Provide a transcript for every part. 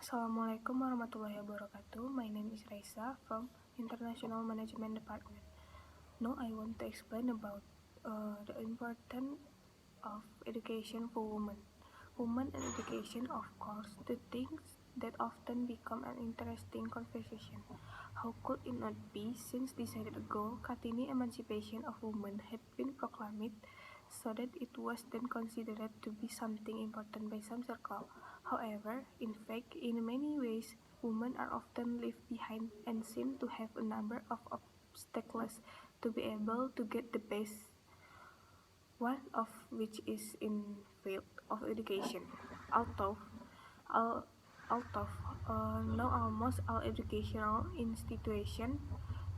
Assalamualaikum warahmatullahi wabarakatuh. My name is Raisa from International Management Department. Now I want to explain about the importance of education for women. Women and education, of course, the things that often become an interesting conversation. How could it not be, since decided ago, Kartini emancipation of women had been proclaimed, so that it was then considered to be something important by some circle. However, in fact, in many ways, women are often left behind and seem to have a number of obstacles to be able to get the best, one of which is in field of education. Although, al- although now almost all educational institutions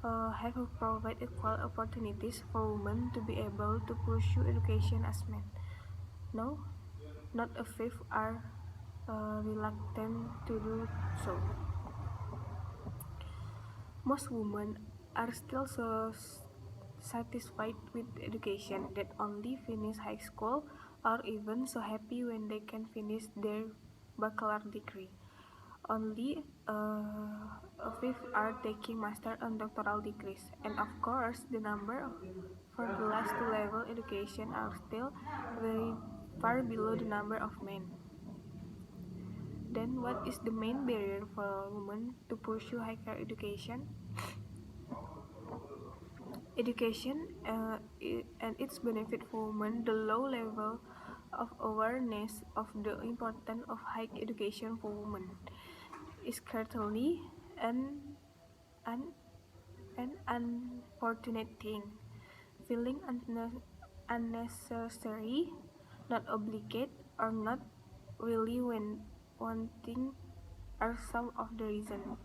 have provided equal opportunities for women to be able to pursue education as men. No, not a fifth are reluctant to do so. Most women are still so satisfied with education that only finish high school, or even so happy when they can finish their bachelor degree. Only a fifth are taking master and doctoral degrees, and of course the number for the last two level education are still very far below the number of men. Then what is the main barrier for women to pursue higher education? Education and its benefit for women, the low level of awareness of the importance of higher education for women is certainly an, an unfortunate thing. Feeling unnecessary, not obligate, or not really when wanting are some of the reasons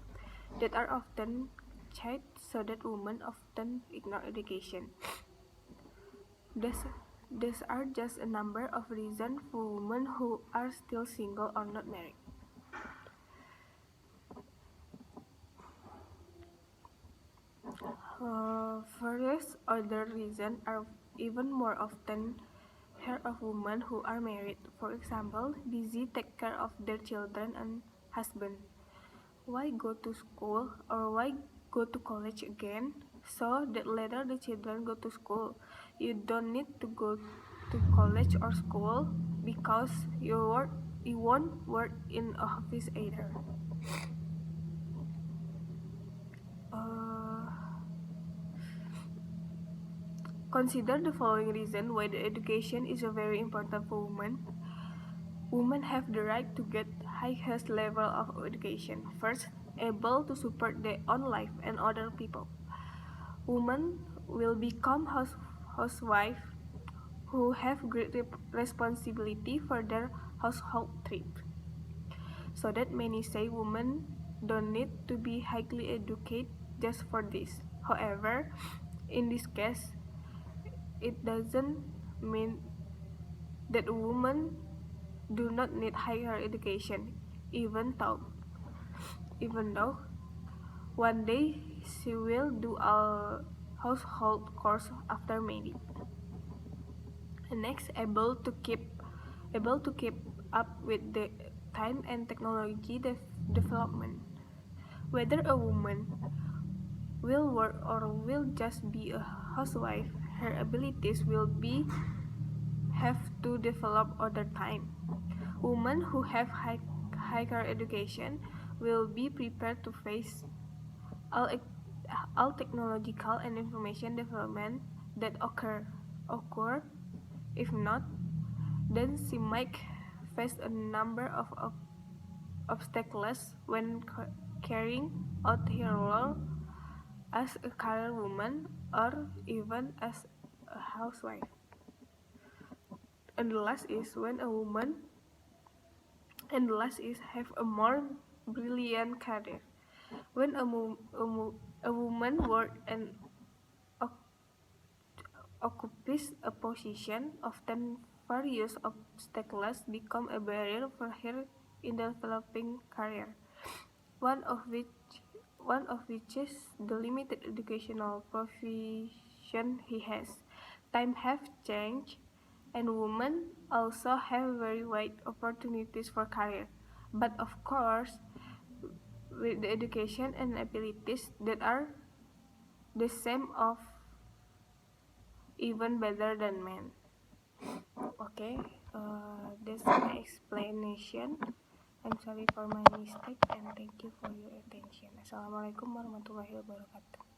that are often cited, so that women often ignore education. These are just a number of reasons for women who are still single or not married. Various other reasons are even more often heard of women who are married. For example, busy take care of their children and husband. Why go to school, or why go to college again? So that later the children go to school. You don't need to go to college or school because you won't work in a office either. Consider the following reason why the education is very important for women. Women have the right to get highest level of education. First, able to support their own life and other people. Women will become housewives who have great responsibility for their household trip. So that many say women don't need to be highly educated just for this. However, in this case, it doesn't mean that women do not need higher education, even though one day she will do a household chores after marriage. And next, able to keep up with the time and technology development. Whether a woman will work or will just be a housewife, her abilities will be have to develop over time. Women who have higher education will be prepared to face all, all technological and information development that occur. If not, then she might face a number of obstacles when carrying out her role as a career woman or even as a housewife. And the last is have a more brilliant career. When a woman works and occupies a position, often various obstacles become a barrier for her in developing career. One of which is the limited educational provision he has. Time have changed, and women also have very wide opportunities for career. but of course with the education and abilities that are the same of even better than men. Okay, that's my explanation. I'm sorry for my mistake and thank you for your attention. Assalamualaikum warahmatullahi wabarakatuh.